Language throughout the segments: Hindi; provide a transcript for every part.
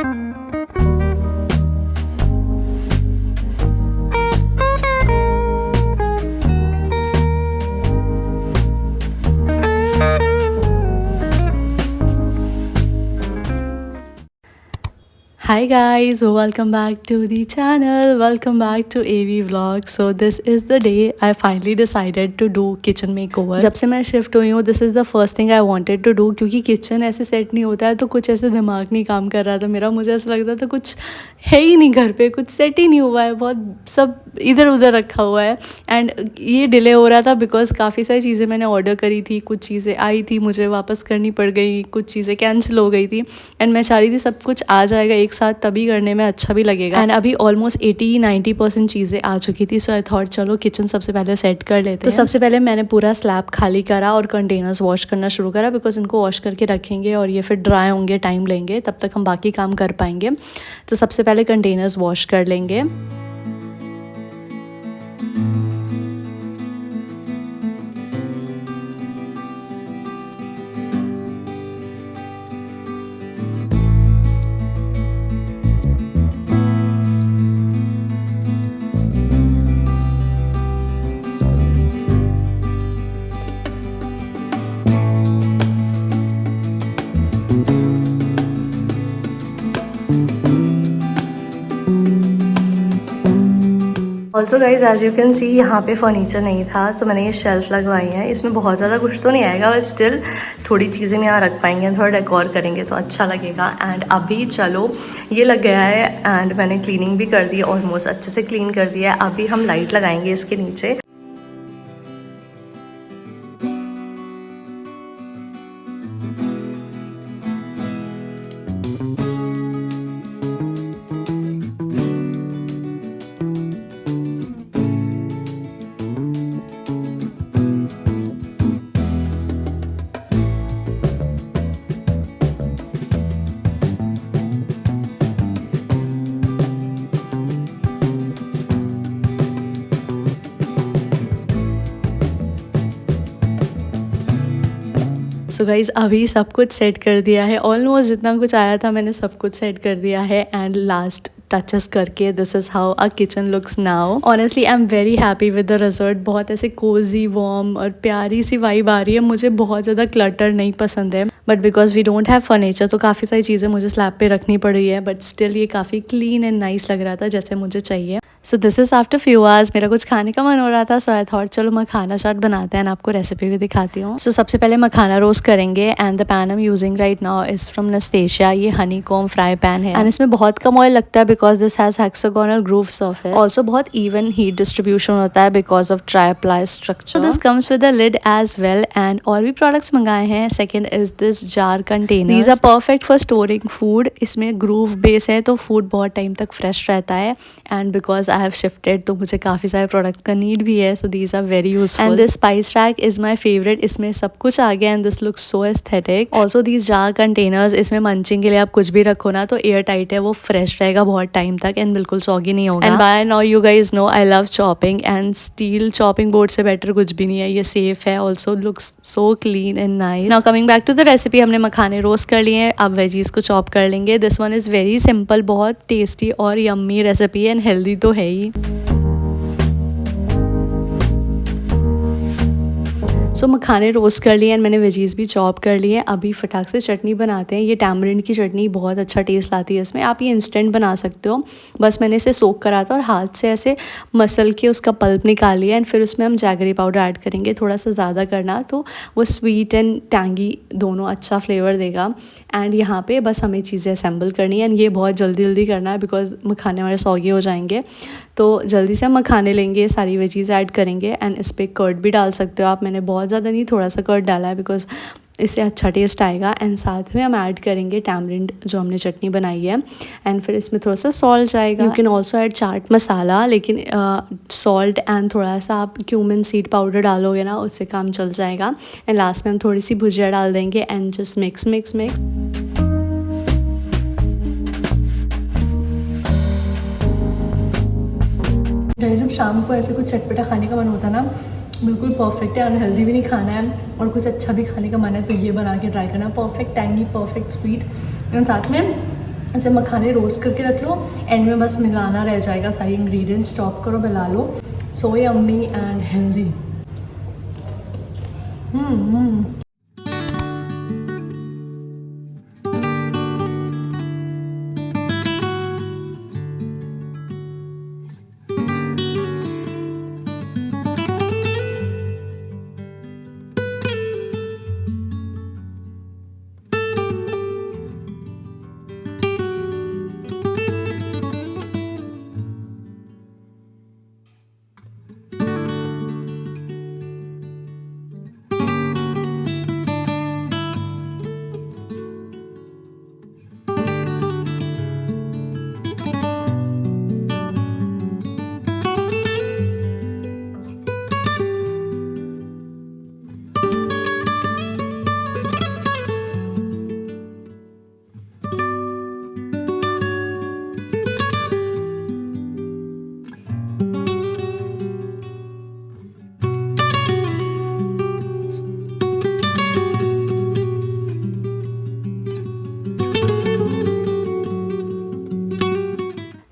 Hi guys, welcome back to the channel. Welcome back to AV Vlog. So this is the day I finally decided to do kitchen makeover. जब से मैं शिफ्ट हुई हूँ, this is the first thing I wanted to do, क्योंकि किचन ऐसे सेट नहीं होता है तो कुछ ऐसे दिमाग नहीं काम कर रहा था मेरा। मुझे ऐसा लगता था कुछ है ही नहीं घर पे, कुछ सेट ही नहीं हुआ है, बहुत सब इधर उधर रखा हुआ है। एंड ये डिले हो रहा था बिकॉज काफ़ी सारी चीज़ें मैंने ऑर्डर करी थी, कुछ चीज़ें आई थी मुझे वापस करनी पड़ गई, कुछ चीज़ें कैंसिल हो गई थी। एंड मैं चाह रही थी सब कुछ आ जाएगा एक साथ, तभी करने में अच्छा भी लगेगा। एंड अभी ऑलमोस्ट 80-90% चीज़ें आ चुकी थी। सो आई थॉट चलो किचन सबसे पहले सेट कर लेते हैं। तो सबसे पहले मैंने पूरा स्लैब खाली करा और कंटेनर्स वॉश करना शुरू करा, बिकॉज इनको वॉश करके रखेंगे और ये फिर ड्राई होंगे, टाइम लेंगे, तब तक हम बाकी काम कर पाएंगे। तो सबसे पहले कंटेनर्स वॉश कर लेंगे। Also guys as you can see यहाँ पे फर्नीचर नहीं था, तो मैंने ये शेल्फ लगवाई है। इसमें बहुत ज़्यादा कुछ तो नहीं आएगा, बट स्टिल थोड़ी चीज़ें हम यहाँ रख पाएंगे, थोड़ा डेकोर करेंगे तो अच्छा लगेगा। एंड अभी चलो ये लग गया है एंड मैंने क्लीनिंग भी कर दी है, ऑलमोस्ट अच्छे से क्लीन कर दिया है। अभी हम लाइट लगाएंगे इसके नीचे। सो गाइज़ अभी सब कुछ सेट कर दिया है, ऑलमोस्ट जितना कुछ आया था मैंने सब कुछ सेट कर दिया है। एंड लास्ट टचेस करके this is how a kitchen looks now. Honestly I am very happy with the result. बहुत ऐसे कोजी वार्म और प्यारी सी वाइब आ रही है। मुझे बहुत ज़्यादा क्लटर नहीं पसंद है, but because we don't have furniture तो काफ़ी सारी चीज़ें मुझे स्लैब पे रखनी पड़ रही है, बट स्टिल ये काफ़ी क्लीन एंड नाइस लग रहा था जैसे मुझे चाहिए। So this is after few hours. मेरा कुछ खाने का मन हो रहा था, सो आई थॉट चलो मखाना चाट बनाते हैं, आपको रेसिपी भी दिखाती हूँ। सो सबसे पहले मखाना रोस्ट करेंगे and the pan I am using right now is from Nestasia. ये हनी कॉम फ्राई पैन है एंड इसमें बहुत कम ऑयल लगता है because this has hexagonal grooves of it. Also बहुत इवन हीट डिस्ट्रीब्यूशन होता है because of tri ply structure. This comes with a lid as well. And और भी प्रोडक्ट्स मंगाए हैं। Second is this jar container. These are perfect for storing food. इसमें ग्रूव बेस है तो फूड बहुत टाइम तक फ्रेश रहता है। And because I have shifted तो मुझे काफ़ी सारे प्रोडक्ट का नीड भी है, so these are very useful. And this spice rack is my favourite. इसमें सब कुछ आ गया and this looks so aesthetic. Also these jar containers, इसमें मंचिंग के लिए आप कुछ भी रखो ना तो एयर टाइट है, वो फ्रेश रहेगा बहुत टाइम तक एंड बिल्कुल सॉगी नहीं होगा। And by now you guys know I love chopping and steel chopping board से बेटर कुछ भी नहीं है। ये सेफ है, also looks so clean and nice. Now coming back to the recipe, हमने मखाने रोस्ट कर लिए हैं, अब वेजीज को चॉप कर लेंगे। This one is very simple, बहुत टेस्टी और यम्मी रेसिपी एंड हेल्दी तो है ही। सो मखाने रोस्ट कर लिए एंड मैंने वेजीज़ भी चॉप कर लिए हैं। अभी फटाक से चटनी बनाते हैं। ये टैमरिंड की चटनी बहुत अच्छा टेस्ट लाती है इसमें। आप ये इंस्टेंट बना सकते हो, बस मैंने इसे सोक करा था और हाथ से ऐसे मसल के उसका पल्प निकाल लिया। एंड फिर उसमें हम जैगरी पाउडर ऐड करेंगे, थोड़ा सा ज़्यादा करना, तो वो स्वीट एंड टैंगी दोनों अच्छा फ्लेवर देगा। एंड यहाँ पे बस हमें चीज़ें असेंबल करनी है एंड ये बहुत जल्दी जल्दी करना है बिकॉज मखाने हमारे सौगे हो जाएंगे। तो जल्दी से हम मखाने लेंगे, सारी वेजीज़ ऐड करेंगे एंड इस पर कर्ड भी डाल सकते हो आप। मैंने बहुत ज़्यादा नहीं, थोड़ा सा कर्ड डाला है बिकॉज इससे अच्छा टेस्ट आएगा। एंड साथ में हम ऐड करेंगे टैमरिंड जो हमने चटनी बनाई है। एंड फिर इसमें थोड़ा सा सॉल्ट जाएगा। You can also add chaat masala, लेकिन सॉल्ट एंड थोड़ा सा आप क्यूमिन सीड पाउडर डालोगे ना, उससे काम चल जाएगा। एंड लास्ट में हम थोड़ी सी भुजिया डाल देंगे and just mix mix mix. जब शाम को ऐसे कुछ चटपटा खाने का मन होता है ना, बिल्कुल परफेक्ट है। अनहेल्दी भी नहीं खाना है और कुछ अच्छा भी खाने का मन है तो ये बना के ट्राई करना। Perfect tangy, perfect sweet and साथ में ऐसे मखाने रोस्ट करके रख लो, एंड में बस मिलाना रह जाएगा, सारी इंग्रेडिएंट्स चॉप करो, मिला लो। So yummy and healthy.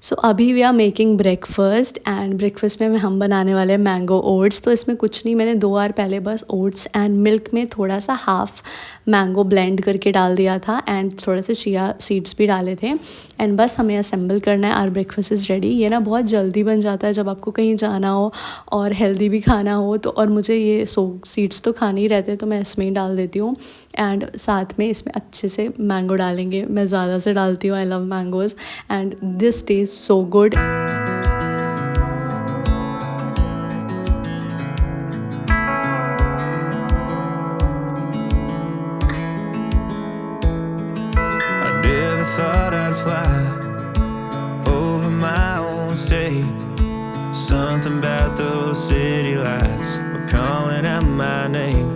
So अभी we are making breakfast, and breakfast में हम बनाने वाले हैं मैंगो ओट्स। तो इसमें कुछ नहीं, मैंने 2 आवर पहले बस ओट्स एंड मिल्क में थोड़ा सा हाफ़ मैंगो ब्लेंड करके डाल दिया था, एंड थोड़े से चिया सीड्स भी डाले थे, एंड बस हमें असेंबल करना है। Our breakfast is ready. ये ना बहुत जल्दी बन जाता है जब आपको कहीं जाना हो और हेल्दी भी खाना हो तो। और मुझे ये सीड्स तो खाने ही रहते हैं, तो मैं इसमें ही डाल देती हूँ, एंड साथ में इसमें अच्छे से मैंगो डालेंगे। मैं ज़्यादा से डालती हूँ, I love mangoes, and this taste so good. I never thought I'd fly over my own state. Something about those city lights were calling out my name.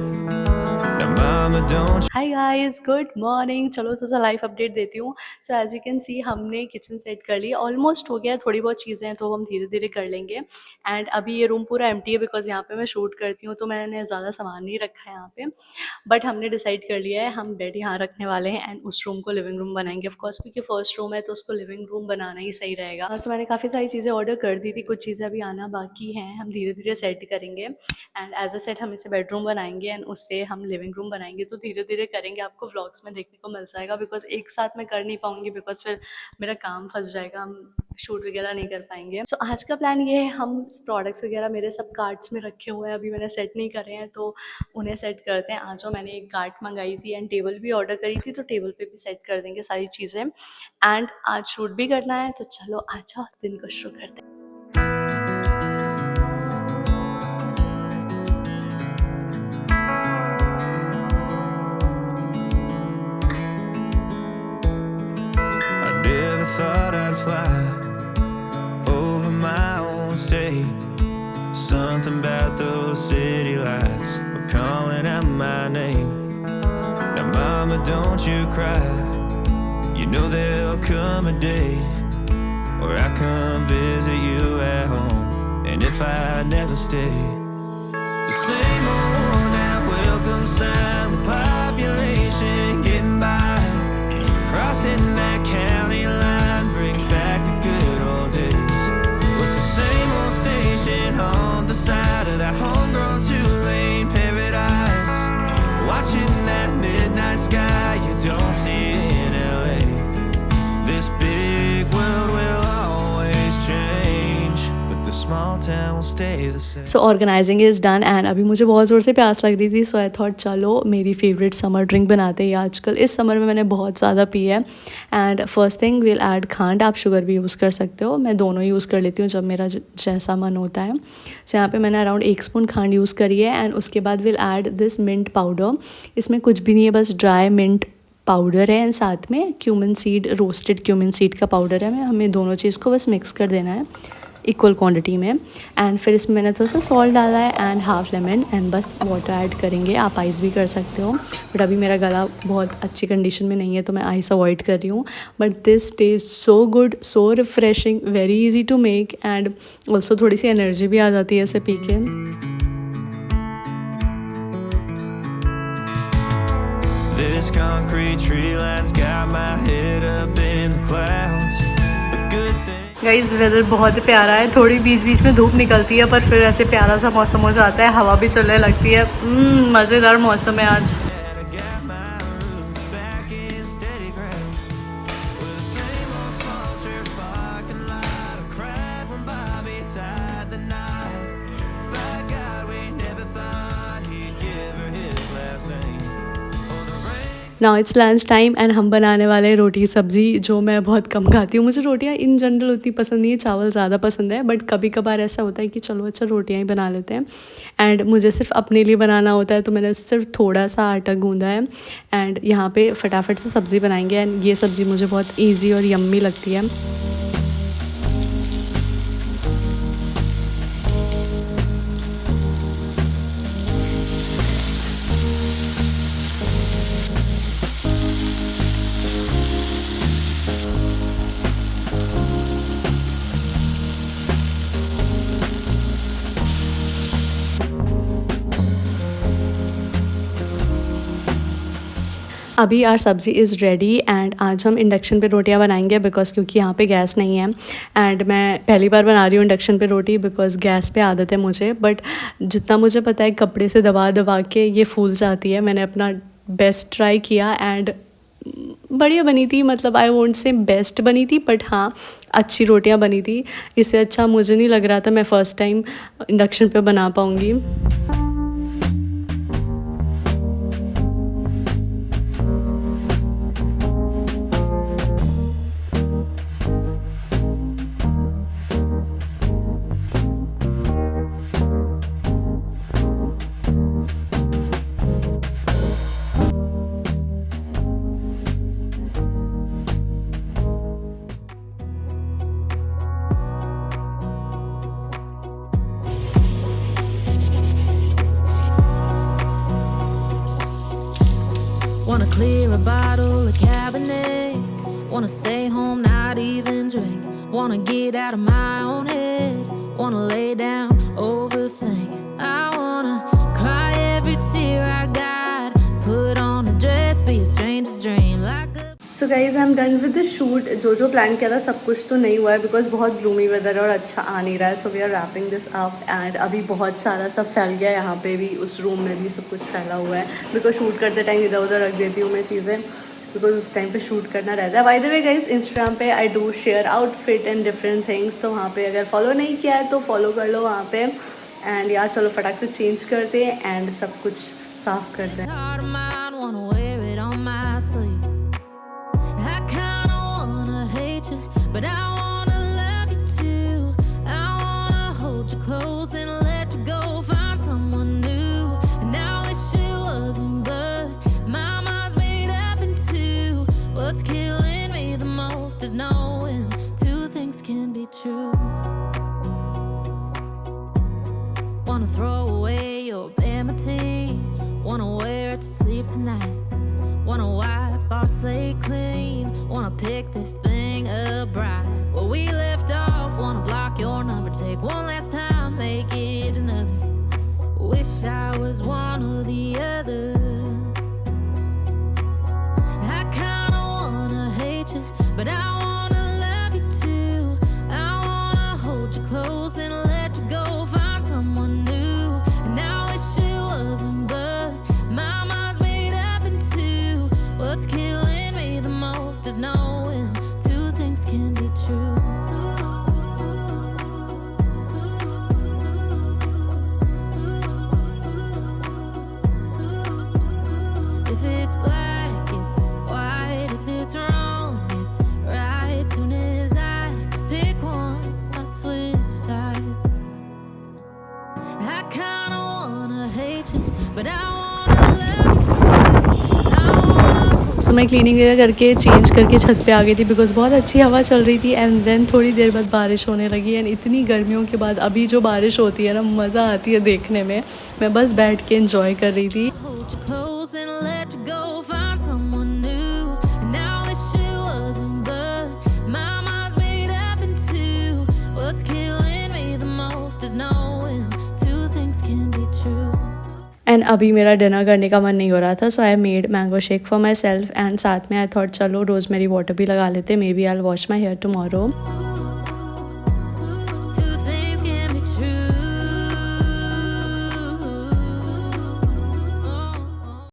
Now mama don't hi guys, good morning. चलो थोड़ा सा लाइफ अपडेट देती हूँ। So as you can see हमने किचन सेट कर ली, ऑलमोस्ट हो गया। थोड़ी बहुत चीज़ें हैं तो हम धीरे धीरे कर लेंगे। एंड अभी ये रूम पूरा एम्प्टी है बिकॉज यहाँ पे मैं शूट करती हूँ, तो मैंने ज़्यादा सामान नहीं रखा है यहाँ पे। बट हमने डिसाइड कर लिया है हम बेड यहाँ रखने वाले हैं, एंड उस रूम को लिविंग रूम बनाएंगे ऑफकोर्स, क्योंकि फर्स्ट रूम है तो उसको लिविंग रूम बनाना ही सही रहेगा। सो मैंने काफ़ी सारी चीज़ें ऑर्डर कर दी थी, कुछ चीज़ें अभी आना बाकी हैं, हम धीरे धीरे सेट करेंगे। एंड एज अ सेट हम इसे बेडरूम बनाएंगे, एंड उससे हम लिविंग रूम बनाएंगे, तो धीरे धीरे करेंगे। आपको व्लॉग्स में देखने को मिल जाएगा, बिकॉज एक साथ मैं कर नहीं पाऊंगी, बिकॉज फिर मेरा काम फंस जाएगा, हम शूट वगैरह नहीं कर पाएंगे। सो आज का प्लान ये है, हम प्रोडक्ट्स वगैरह मेरे सब कार्ट्स में रखे हुए हैं, अभी मैंने सेट नहीं करे हैं, तो उन्हें सेट करते हैं। आज मैंने एक कार्ट मंगाई थी एंड टेबल भी ऑर्डर करी थी, तो टेबल पे भी सेट कर देंगे सारी चीज़ें। एंड आज शूट भी करना है, तो चलो आ जाओ, दिन को शुरू करते हैं। never thought I'd fly over my own state. Something about those city lights were calling out my name. Now mama, don't you cry. You know there'll come a day where I come visit you at home. And if I never stay, the same old that welcome sign, the population getting by. Crossing that county line brings back the good old days, with the same old station on the side of that homegrown two-lane paradise. Watching that midnight sky you don't see in LA. This big world will always change, but the small town will stay the same. So organising is done, and अभी मुझे बहुत ज़ोर से प्यास लग रही थी, सो आई थॉट चलो मेरी फेवरेट समर ड्रिंक बनाते हैं। आजकल इस समर में मैंने बहुत ज़्यादा पी है। And first thing will add खांड, आप शुगर भी यूज़ कर सकते हो, मैं दोनों यूज़ कर लेती हूँ जब मेरा जैसा मन होता है। सो यहाँ पे मैंने अराउंड 1 स्पून खांड यूज़ करी है, एंड उसके बाद will add this mint powder. इसमें कुछ भी नहीं है, बस ड्राई मिंट पाउडर है, एंड साथ में cumin seed, roasted cumin seed का पाउडर है। हमें दोनों चीज़ को बस मिक्स कर देना है इक्वल क्वांटिटी में। एंड फिर इसमें मैंने थोड़ा सा सॉल्ट डाला है एंड हाफ लेमन, एंड बस वाटर ऐड करेंगे। आप आइस भी कर सकते हो, बट अभी मेरा गला बहुत अच्छी कंडीशन में नहीं है, तो मैं आइस अवॉइड कर रही हूँ। But this taste so good, so refreshing, very easy to make, and also थोड़ी सी एनर्जी भी आ जाती है इसे पी के। This These concrete tree lines got my head up in the clouds. But good thing. Guys weather बहुत प्यारा है, थोड़ी बीच बीच में धूप निकलती है पर फिर ऐसे प्यारा सा मौसम हो जाता है, हवा भी चलने लगती है। मज़ेदार मौसम है आज। And I got my roots back in steady ground. With the same old small church parking lot. I cried when Bobby tied the knot. By God, we never thought he'd give her his last name. Oh, the rain. Now it's lunch time and हम बनाने वाले हैं रोटी सब्ज़ी, जो मैं बहुत कम खाती हूँ। मुझे रोटियाँ इन जनरल उतनी पसंद नहीं है, चावल ज़्यादा पसंद है, बट कभी कभार ऐसा होता है कि चलो अच्छा रोटियाँ ही बना लेते हैं। एंड मुझे सिर्फ अपने लिए बनाना होता है तो मैंने सिर्फ थोड़ा सा आटा गूंदा है एंड यहाँ पे फटाफट से सब्ज़ी बनाएंगे। एंड ये सब्ज़ी मुझे बहुत ईजी और यम्मी लगती है। अभी आर सब्ज़ी इज़ रेडी एंड आज हम इंडक्शन पे रोटियां बनाएंगे बिकॉज़ क्योंकि यहाँ पे गैस नहीं है। एंड मैं पहली बार बना रही हूँ इंडक्शन पे रोटी बिकॉज़ गैस पे आदत है मुझे, बट जितना मुझे पता है कपड़े से दबा दबा के ये फूल जाती है। मैंने अपना बेस्ट ट्राई किया एंड बढ़िया बनी थी, मतलब आई वोंट से बेस्ट बनी थी बट हाँ अच्छी रोटियां बनी थी। इससे अच्छा मुझे नहीं लग रहा था मैं फ़र्स्ट टाइम इंडक्शन पे बना पाऊँगी। Wanna clear a bottle of Cabernet. Wanna stay home, not even drink. Wanna get out of my own head. Wanna lay down, overthink. I wanna cry every tear I got. Put on a dress, be a stranger's dream. Like a so guys I am done with the shoot. जो प्लान किया था सब कुछ तो नहीं हुआ है बिकॉज बहुत ग्लूमी वेदर है और अच्छा आ नहीं रहा है। So we are wrapping this up and अभी बहुत सारा सब फैल गया यहाँ पे भी, उस रूम में भी सब कुछ फैला हुआ है बिकॉज शूट करते टाइम इधर उधर रख देती हूँ मैं चीज़ें बिकॉज उस टाइम पे शूट करना रहता है। By the way guys Instagram पे I do share outfit and different things, तो वहाँ पे अगर फॉलो नहीं किया है तो फॉलो कर लो वहाँ पे। एंड यार चलो फटाक से चेंज करते हैं एंड सब कुछ साफ करते हैं। heart of mine, wanna wear it on my sleeve. I kinda wanna hate you, but I wanna love you too. I wanna hold you close and let you go, find someone new. And I wish it wasn't, but my mind's made up in two. What's killing me the most is knowing two things can be true. Wanna throw away your enmity, wanna wear it to sleep tonight. Wanna wipe our slate clean, wanna pick this thing up right where we left off. Wanna block your number, take one last time, make it another. Wish I was one or the other. I kinda wanna hate you, but I wanna love you too. I wanna hold you close and let you go, find someone new. And I wish it wasn't, but my mind's made up in two. What's killing me the most is knowing two things can be true. If it's black, it's white. If it's wrong, it's right. Soon as I pick one, I switch sides. I kinda wanna hate you, but I wanna love you too. I wanna सो मैं क्लीनिंग वगैरह करके चेंज करके छत पे आ गई थी बिकॉज़ बहुत अच्छी हवा चल रही थी। एंड देन थोड़ी देर बाद बारिश होने लगी एंड इतनी गर्मियों के बाद अभी जो बारिश होती है ना, मज़ा आती है देखने में। मैं बस बैठ के एंजॉय कर रही थी। hold you close and let you go, find someone new. And I wish it wasn't, but my mind's made up in two. What's killing me the most is knowing two things can be true. And अभी मेरा डिनर करने का मन नहीं हो रहा था, so I made mango shake for myself and साथ में आई थॉट चलो रोज़मेरी वाटर भी लगा लेते, maybe I will wash my hair tomorrow.